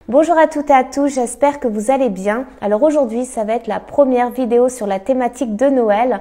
Bonjour à toutes et à tous, j'espère que vous allez bien. Alors aujourd'hui, ça va être la première vidéo sur la thématique de Noël.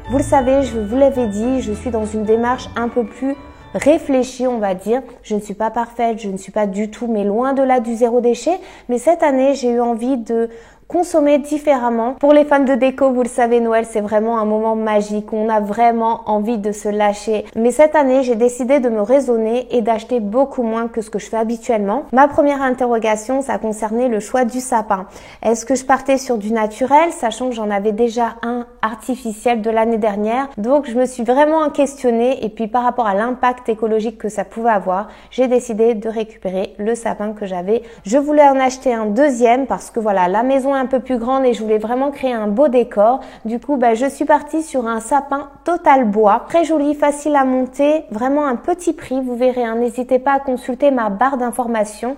Vous le savez, je vous l'avais dit, je suis dans une démarche un peu plus réfléchie, on va dire. Je ne suis pas parfaite, je ne suis pas du tout, mais loin de là du zéro déchet. Mais cette année, j'ai eu envie de consommer différemment. Pour les fans de déco, vous le savez, Noël, c'est vraiment un moment magique. On a vraiment envie de se lâcher. Mais cette année, j'ai décidé de me raisonner et d'acheter beaucoup moins que ce que je fais habituellement. Ma première interrogation, ça concernait le choix du sapin. Est-ce que je partais sur du naturel, sachant que j'en avais déjà un artificiel de l'année dernière? Donc, je me suis vraiment questionnée et puis par rapport à l'impact écologique que ça pouvait avoir, j'ai décidé de récupérer le sapin que j'avais. Je voulais en acheter un deuxième parce que voilà, la maison un peu plus grande et je voulais vraiment créer un beau décor. Du coup, je suis partie sur un sapin total bois. Très joli, facile à monter, vraiment un petit prix. Vous verrez, n'hésitez pas à consulter ma barre d'informations.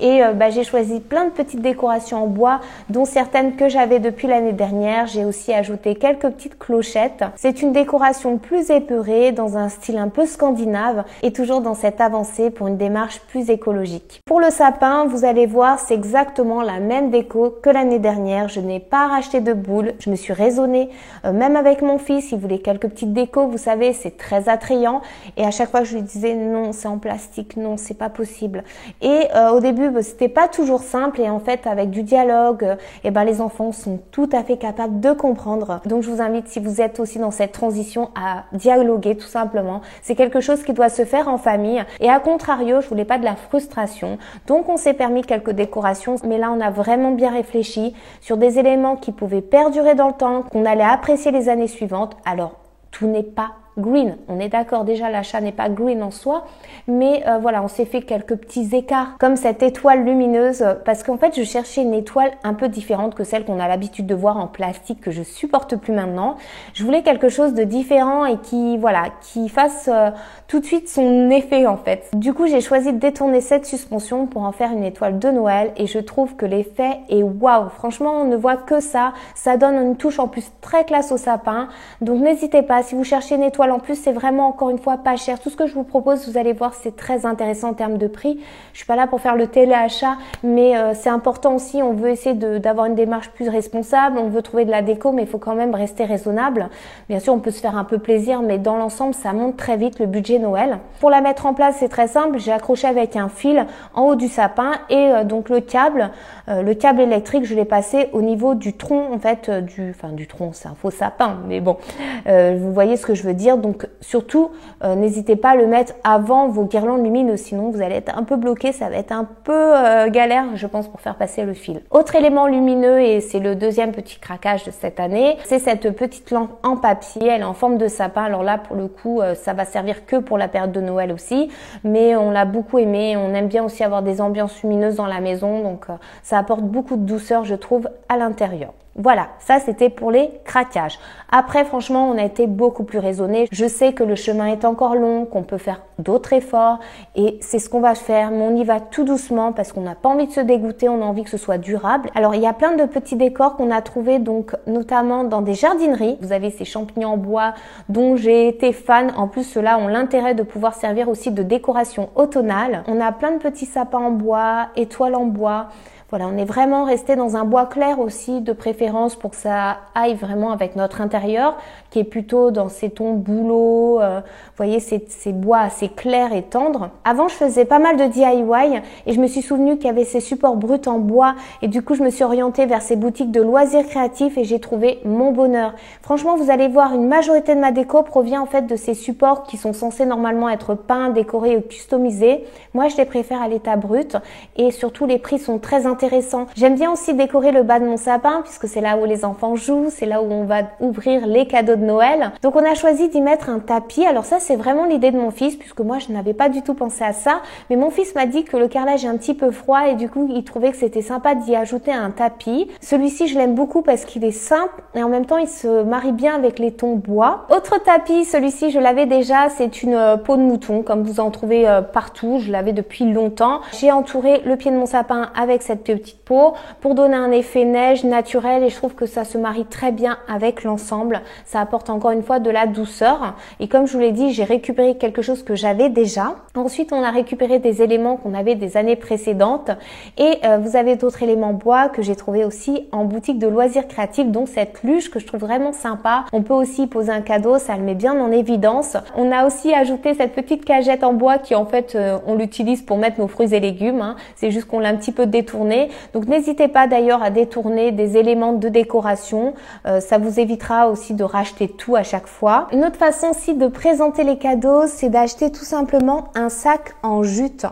Et j'ai choisi plein de petites décorations en bois, dont certaines que j'avais depuis l'année dernière. J'ai aussi ajouté quelques petites clochettes. C'est une décoration plus épeurée, dans un style un peu scandinave et toujours dans cette avancée pour une démarche plus écologique. Pour le sapin, vous allez voir, c'est exactement la même déco que l'année dernière. Je n'ai pas racheté de boules, je me suis raisonnée. Même avec mon fils, il voulait quelques petites décos, vous savez, c'est très attrayant. Et à chaque fois, je lui disais non, c'est en plastique, non, c'est pas possible. Et au début, c'était pas toujours simple et en fait avec du dialogue, les enfants sont tout à fait capables de comprendre. Donc je vous invite, si vous êtes aussi dans cette transition, à dialoguer tout simplement. C'est quelque chose qui doit se faire en famille et à contrario, je voulais pas de la frustration. Donc on s'est permis quelques décorations, mais là on a vraiment bien réfléchi sur des éléments qui pouvaient perdurer dans le temps, qu'on allait apprécier les années suivantes. Alors tout n'est pas green, on est d'accord, déjà l'achat n'est pas green en soi, mais on s'est fait quelques petits écarts comme cette étoile lumineuse parce qu'en fait je cherchais une étoile un peu différente que celle qu'on a l'habitude de voir en plastique que je supporte plus maintenant. Je voulais quelque chose de différent et qui fasse tout de suite son effet en fait. Du coup j'ai choisi de détourner cette suspension pour en faire une étoile de Noël et je trouve que l'effet est waouh, franchement on ne voit que ça donne une touche en plus très classe au sapin. Donc n'hésitez pas, si vous cherchez une étoile en plus, c'est vraiment encore une fois pas cher. Tout ce que je vous propose, vous allez voir, c'est très intéressant en termes de prix. Je suis pas là pour faire le téléachat, mais c'est important aussi. On veut essayer d'avoir une démarche plus responsable. On veut trouver de la déco, mais il faut quand même rester raisonnable. Bien sûr, on peut se faire un peu plaisir, mais dans l'ensemble, ça monte très vite le budget Noël. Pour la mettre en place, c'est très simple. J'ai accroché avec un fil en haut du sapin et donc le câble électrique, je l'ai passé au niveau du tronc en fait du tronc. C'est un faux sapin, mais bon, vous voyez ce que je veux dire. Donc surtout, n'hésitez pas à le mettre avant vos guirlandes lumineuses, sinon vous allez être un peu bloqué, ça va être un peu galère, je pense, pour faire passer le fil. Autre élément lumineux, et c'est le deuxième petit craquage de cette année, c'est cette petite lampe en papier, elle est en forme de sapin. Alors là, pour le coup, ça va servir que pour la période de Noël aussi, mais on l'a beaucoup aimé, on aime bien aussi avoir des ambiances lumineuses dans la maison, donc ça apporte beaucoup de douceur, je trouve, à l'intérieur. Voilà, ça c'était pour les craquages. Après, franchement, on a été beaucoup plus raisonné. Je sais que le chemin est encore long, qu'on peut faire d'autres efforts et c'est ce qu'on va faire, mais on y va tout doucement parce qu'on n'a pas envie de se dégoûter, on a envie que ce soit durable. Alors, il y a plein de petits décors qu'on a trouvés, donc notamment dans des jardineries. Vous avez ces champignons en bois dont j'ai été fan. En plus, ceux-là ont l'intérêt de pouvoir servir aussi de décoration automnale. On a plein de petits sapins en bois, étoiles en bois. Voilà, on est vraiment resté dans un bois clair aussi, de préférence pour que ça aille vraiment avec notre intérieur, qui est plutôt dans ces tons bouleaux, vous voyez, ces bois assez clairs et tendres. Avant, je faisais pas mal de DIY et je me suis souvenu qu'il y avait ces supports bruts en bois et du coup, je me suis orientée vers ces boutiques de loisirs créatifs et j'ai trouvé mon bonheur. Franchement, vous allez voir, une majorité de ma déco provient en fait de ces supports qui sont censés normalement être peints, décorés ou customisés. Moi, je les préfère à l'état brut et surtout, les prix sont très intéressants. J'aime bien aussi décorer le bas de mon sapin puisque c'est là où les enfants jouent, c'est là où on va ouvrir les cadeaux de Noël. Donc on a choisi d'y mettre un tapis. Alors ça c'est vraiment l'idée de mon fils puisque moi je n'avais pas du tout pensé à ça, mais mon fils m'a dit que le carrelage est un petit peu froid et du coup il trouvait que c'était sympa d'y ajouter un tapis. Celui-ci je l'aime beaucoup parce qu'il est simple et en même temps il se marie bien avec les tons bois. Autre tapis, celui-ci je l'avais déjà, c'est une peau de mouton comme vous en trouvez partout, je l'avais depuis longtemps. J'ai entouré le pied de mon sapin avec cette ces petites pots pour donner un effet neige naturel et je trouve que ça se marie très bien avec l'ensemble. Ça apporte encore une fois de la douceur et comme je vous l'ai dit, j'ai récupéré quelque chose que j'avais déjà. Ensuite, on a récupéré des éléments qu'on avait des années précédentes et vous avez d'autres éléments bois que j'ai trouvé aussi en boutique de loisirs créatifs, dont cette luge que je trouve vraiment sympa. On peut aussi poser un cadeau, ça le met bien en évidence. On a aussi ajouté cette petite cagette en bois qui en fait on l'utilise pour mettre nos fruits et légumes, hein. C'est juste qu'on l'a un petit peu détourné. Donc n'hésitez pas d'ailleurs à détourner des éléments de décoration, ça vous évitera aussi de racheter tout à chaque fois. Une autre façon aussi de présenter les cadeaux, c'est d'acheter tout simplement un sac en jute.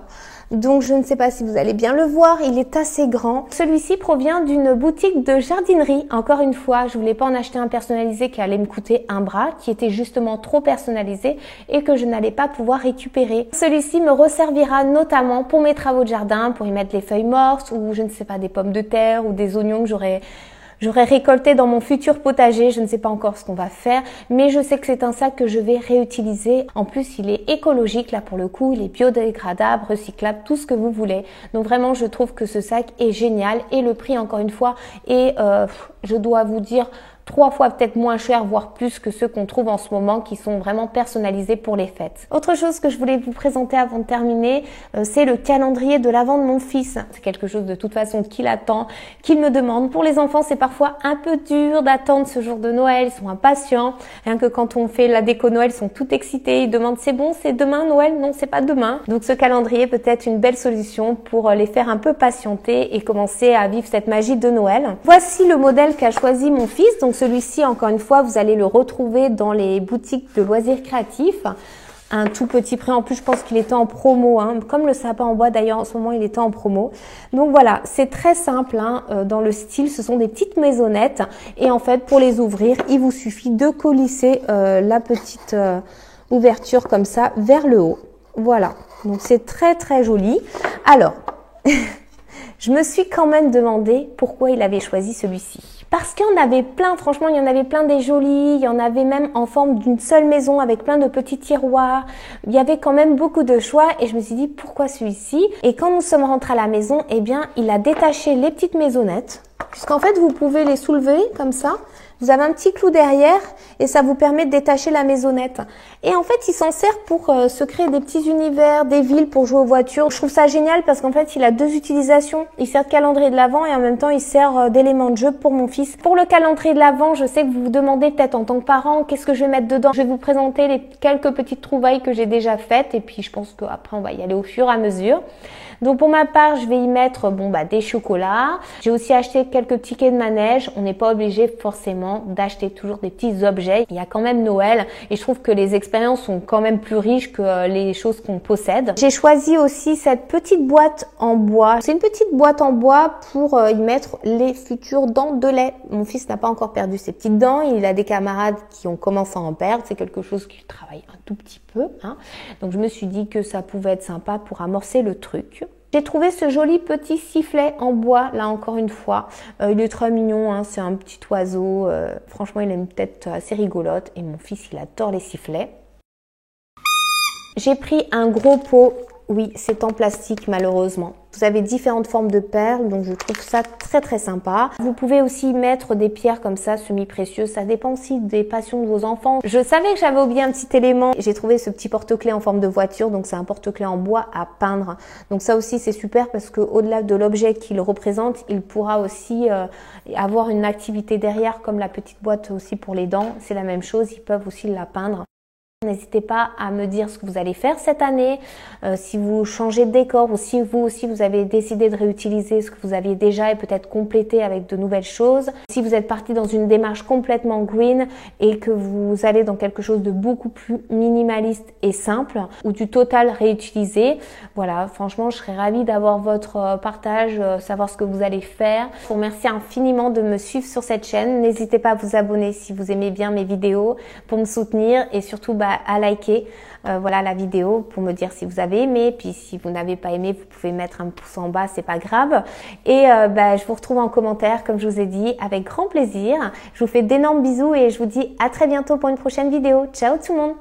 Donc je ne sais pas si vous allez bien le voir, il est assez grand. Celui-ci provient d'une boutique de jardinerie. Encore une fois, je voulais pas en acheter un personnalisé qui allait me coûter un bras, qui était justement trop personnalisé et que je n'allais pas pouvoir récupérer. Celui-ci me resservira notamment pour mes travaux de jardin, pour y mettre les feuilles mortes ou je ne sais pas, des pommes de terre ou des oignons que j'aurais récolté dans mon futur potager. Je ne sais pas encore ce qu'on va faire, mais je sais que c'est un sac que je vais réutiliser. En plus, il est écologique, là pour le coup, il est biodégradable, recyclable, tout ce que vous voulez. Donc vraiment, je trouve que ce sac est génial et le prix, encore une fois, est, je dois vous dire, 3 fois peut-être moins cher, voire plus que ceux qu'on trouve en ce moment qui sont vraiment personnalisés pour les fêtes. Autre chose que je voulais vous présenter avant de terminer, c'est le calendrier de l'Avent de mon fils. C'est quelque chose de toute façon qu'il attend, qu'il me demande. Pour les enfants, c'est parfois un peu dur d'attendre ce jour de Noël, ils sont impatients. Rien que quand on fait la déco Noël, ils sont tout excités, ils demandent c'est bon, c'est demain Noël? Non, c'est pas demain. Donc ce calendrier peut être une belle solution pour les faire un peu patienter et commencer à vivre cette magie de Noël. Voici le modèle qu'a choisi mon fils. Donc celui-ci, encore une fois, vous allez le retrouver dans les boutiques de loisirs créatifs. Un tout petit prix. En plus, je pense qu'il était en promo, hein. Comme le sapin en bois d'ailleurs, en ce moment, il était en promo. Donc voilà, c'est très simple, hein, dans le style. Ce sont des petites maisonnettes. Et en fait, pour les ouvrir, il vous suffit de colisser la petite ouverture comme ça vers le haut. Voilà. Donc c'est très très joli. Alors, je me suis quand même demandé pourquoi il avait choisi celui-ci. Parce qu'il y en avait plein, franchement, il y en avait plein des jolis, il y en avait même en forme d'une seule maison avec plein de petits tiroirs. Il y avait quand même beaucoup de choix et je me suis dit pourquoi celui-ci? Et quand nous sommes rentrés à la maison, eh bien, il a détaché les petites maisonnettes. Puisqu'en fait, vous pouvez les soulever comme ça. Vous avez un petit clou derrière et ça vous permet de détacher la maisonnette. Et en fait, il s'en sert pour se créer des petits univers, des villes pour jouer aux voitures. Je trouve ça génial parce qu'en fait, il a 2 utilisations. Il sert de calendrier de l'Avent et en même temps, il sert d'élément de jeu pour mon fils. Pour le calendrier de l'Avent, je sais que vous vous demandez peut-être en tant que parent, qu'est-ce que je vais mettre dedans? Je vais vous présenter les quelques petites trouvailles que j'ai déjà faites et puis je pense qu'après, on va y aller au fur et à mesure. Donc pour ma part, je vais y mettre des chocolats. J'ai aussi acheté quelques tickets de manège. On n'est pas obligé forcément d'acheter toujours des petits objets. Il y a quand même Noël et je trouve que les expériences sont quand même plus riches que les choses qu'on possède. J'ai choisi aussi cette petite boîte en bois. C'est une petite boîte en bois pour y mettre les futures dents de lait. Mon fils n'a pas encore perdu ses petites dents. Il a des camarades qui ont commencé à en perdre. C'est quelque chose qu'il travaille un tout petit peu, hein. Donc je me suis dit que ça pouvait être sympa pour amorcer le truc. J'ai trouvé ce joli petit sifflet en bois, là encore une fois. Il est très mignon, hein, c'est un petit oiseau. Franchement, il a une tête assez rigolote et mon fils, il adore les sifflets. J'ai pris un gros pot. Oui, c'est en plastique malheureusement. Vous avez différentes formes de perles, donc je trouve ça très très sympa. Vous pouvez aussi mettre des pierres comme ça, semi-précieuses. Ça dépend aussi des passions de vos enfants. Je savais que j'avais oublié un petit élément. J'ai trouvé ce petit porte-clés en forme de voiture, donc c'est un porte-clés en bois à peindre. Donc ça aussi c'est super parce que au-delà de l'objet qu'il représente, il pourra aussi avoir une activité derrière, comme la petite boîte aussi pour les dents. C'est la même chose, ils peuvent aussi la peindre. N'hésitez pas à me dire ce que vous allez faire cette année, si vous changez de décor ou si vous aussi vous avez décidé de réutiliser ce que vous aviez déjà et peut-être compléter avec de nouvelles choses. Si vous êtes parti dans une démarche complètement green et que vous allez dans quelque chose de beaucoup plus minimaliste et simple ou du total réutilisé, voilà, franchement je serais ravie d'avoir votre partage, savoir ce que vous allez faire. Je vous remercie infiniment de me suivre sur cette chaîne. N'hésitez pas à vous abonner si vous aimez bien mes vidéos pour me soutenir et surtout à liker voilà la vidéo pour me dire si vous avez aimé, puis si vous n'avez pas aimé vous pouvez mettre un pouce en bas, c'est pas grave et je vous retrouve en commentaire comme je vous ai dit avec grand plaisir. Je vous fais d'énormes bisous et je vous dis à très bientôt pour une prochaine vidéo. Ciao tout le monde.